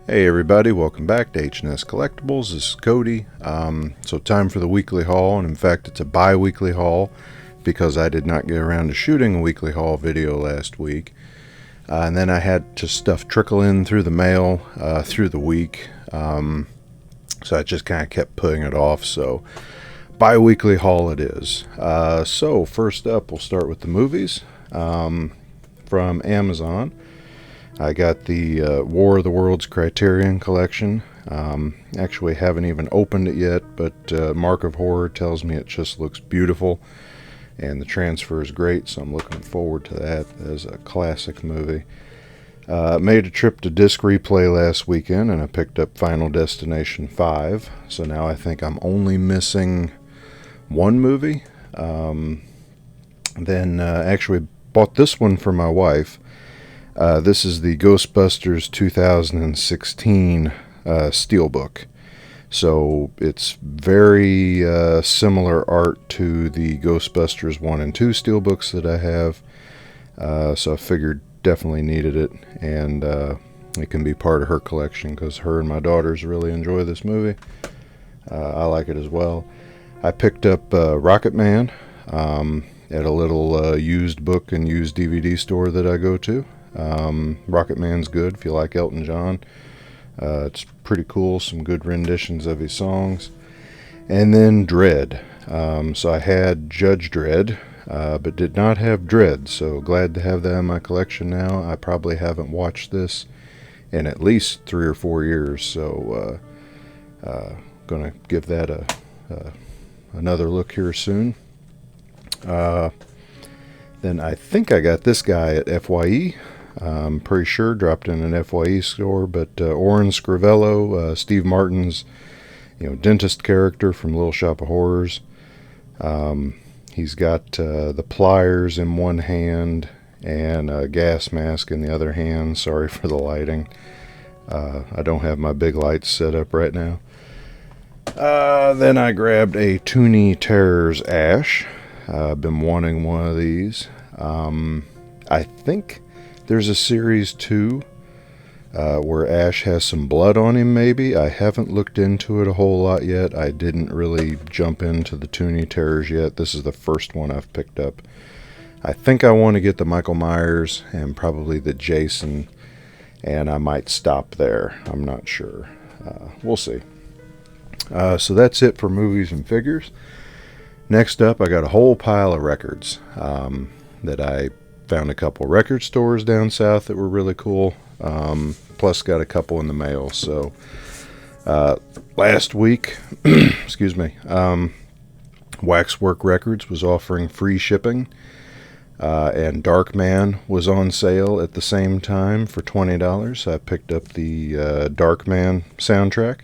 Hey everybody, welcome back to H&S Collectibles. This is Cody. So time for the weekly haul, and in fact it's a bi-weekly haul because I did not get around to shooting a weekly haul video last week. And then I had just stuff trickle in through the mail through the week. So I just kind of kept putting it off, so bi-weekly haul it is. So first up, we'll start with the movies from Amazon. I got the War of the Worlds Criterion collection. Actually haven't even opened it yet, but Mark of Horror tells me it just looks beautiful and the transfer is great, so I'm looking forward to that as a classic movie. Made a trip to Disc Replay last weekend and I picked up Final Destination 5, so now I think I'm only missing one movie. Then actually bought this one for my wife. This is the Ghostbusters 2016 Steelbook. So it's very similar art to the Ghostbusters 1 and 2 Steelbooks that I have. So I figured definitely needed it, and it can be part of her collection because her and my daughters really enjoy this movie. I like it as well. I picked up Rocket Man at a little used book and used DVD store that I go to. Rocket Man's good if you like Elton John. It's pretty cool, some good renditions of his songs. And then Dredd. So I had Judge Dredd, but did not have Dredd, so glad to have that in my collection now. I probably haven't watched this in at least 3 or 4 years, so gonna give that another look here soon. Then I think I got this guy at FYE. I'm pretty sure dropped in an FYE store, but Orin Scrivello, Steve Martin's, dentist character from Little Shop of Horrors. He's got the pliers in one hand and a gas mask in the other hand. Sorry for the lighting. I don't have my big lights set up right now. Then I grabbed a Toony Terrors Ash. I've been wanting one of these. I think there's a series 2 where Ash has some blood on him, maybe. I haven't looked into it a whole lot yet. I didn't really jump into the Toony Terrors yet. This is the first one I've picked up. I think I want to get the Michael Myers and probably the Jason, and I might stop there. I'm not sure. We'll see. So that's it for movies and figures. Next up, I got a whole pile of records that I found a couple record stores down south that were really cool. Plus got a couple in the mail. So last week, excuse me, Waxwork Records was offering free shipping, and Darkman was on sale at the same time for $20. I picked up the Darkman soundtrack.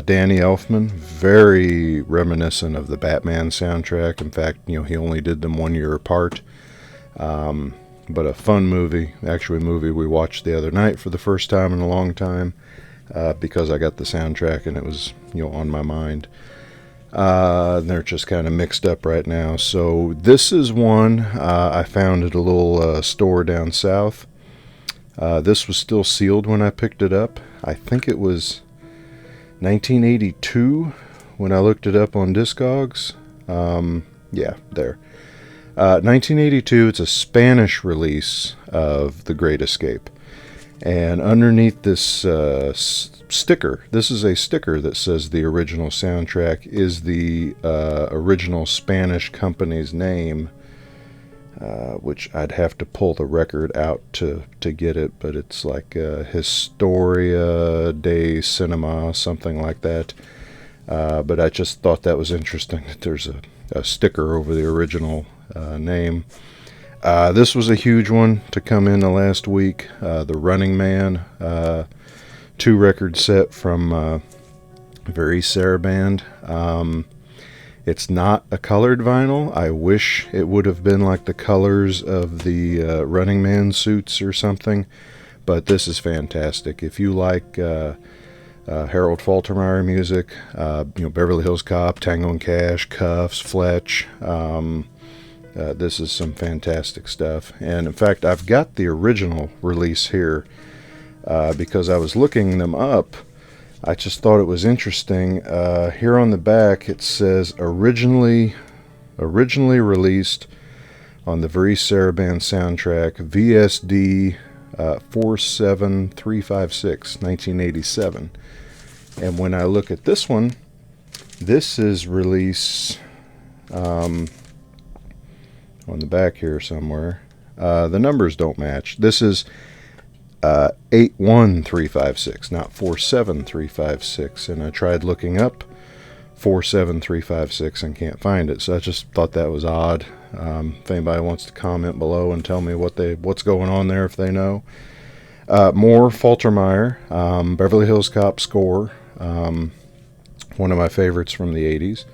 Danny Elfman, very reminiscent of the Batman soundtrack. In fact, he only did them 1 year apart. But a fun movie, actually a movie we watched the other night for the first time in a long time, because I got the soundtrack and it was, on my mind. And they're just kind of mixed up right now. So this is one I found at a little store down south. This was still sealed when I picked it up. I think it was 1982 when I looked it up on Discogs. Yeah, there. 1982, it's a Spanish release of The Great Escape. And underneath this sticker, this is a sticker that says the original soundtrack is the original Spanish company's name, which I'd have to pull the record out to get it, but it's like Historia de Cinema, something like that. But I just thought that was interesting that there's a sticker over the original name. This was a huge one to come in the last week. The Running Man 2 record set from Very Saraband. It's not a colored vinyl. I wish it would have been like the colors of the Running Man suits or something, but this is fantastic. If you like Harold Faltermeyer music, Beverly Hills Cop, Tango and Cash, Cuffs, Fletch, this is some fantastic stuff. And in fact, I've got the original release here because I was looking them up. I just thought it was interesting. Here on the back it says originally released on the Very Saraband soundtrack, VSD 47356, 1987. And when I look at this one, this is release on the back here somewhere. The numbers don't match. This is 81356, not 47356. And I tried looking up 47356 and can't find it. So I just thought that was odd. If anybody wants to comment below and tell me what's going on there, if they know. More Faltermeyer, Beverly Hills Cop score. One of my favorites from the 80s.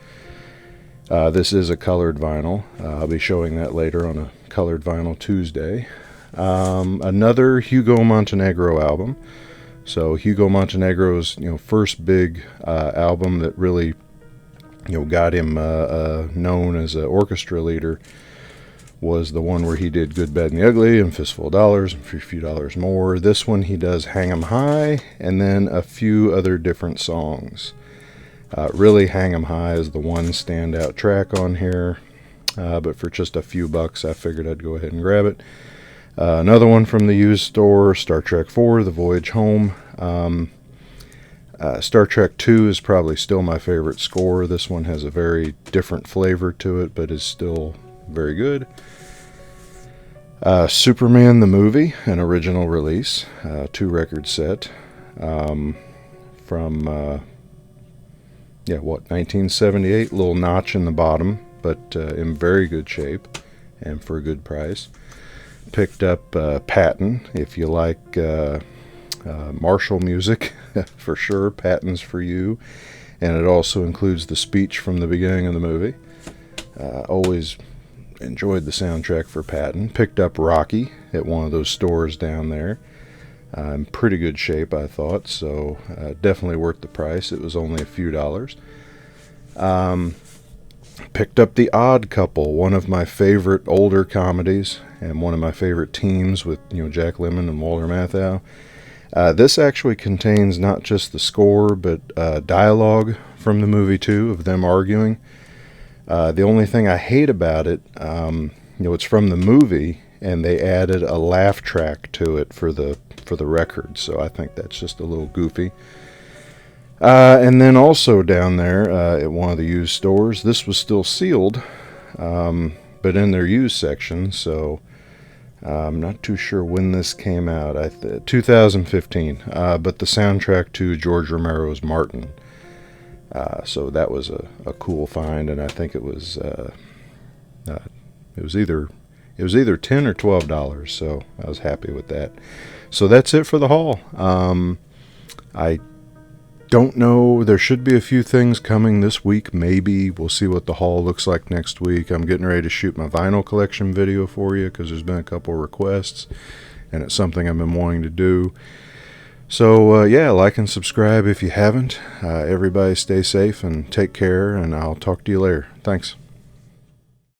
This is a colored vinyl. I'll be showing that later on a Colored Vinyl Tuesday. Another Hugo Montenegro album. So Hugo Montenegro's first big album that really got him known as an orchestra leader was the one where he did Good, Bad, and the Ugly and Fistful of Dollars and For a Few Dollars More. This one he does Hang 'em High and then a few other different songs. Really, Hang 'em High is the one standout track on here, but for just a few bucks I figured I'd go ahead and grab it. Another one from the used store, Star Trek IV, The Voyage Home. Star Trek II is probably still my favorite score. This one has a very different flavor to it, but is still very good. Superman the Movie, an original release, 2-record set from 1978. Little notch in the bottom, but in very good shape and for a good price. Picked up Patton, if you like martial music, for sure. Patton's for you. And it also includes the speech from the beginning of the movie. Always enjoyed the soundtrack for Patton. Picked up Rocky at one of those stores down there. In pretty good shape, I thought, so definitely worth the price. It was only a few dollars. Picked up The Odd Couple, one of my favorite older comedies and one of my favorite teams with Jack Lemmon and Walter Matthau. This actually contains not just the score but dialogue from the movie too, of them arguing. The only thing I hate about it, it's from the movie and they added a laugh track to it for the record, so I think that's just a little goofy. And then also down there at one of the used stores, this was still sealed, but in their used section, so I'm not too sure when this came out. 2015, but the soundtrack to George Romero's Martin. So that was a cool find, and I think it was either $10 or $12, so I was happy with that. So that's it for the haul. I don't know. There should be a few things coming this week. Maybe we'll see what the haul looks like next week. I'm getting ready to shoot my vinyl collection video for you because there's been a couple requests, and it's something I've been wanting to do. So yeah, like and subscribe if you haven't. Everybody stay safe and take care, and I'll talk to you later. Thanks.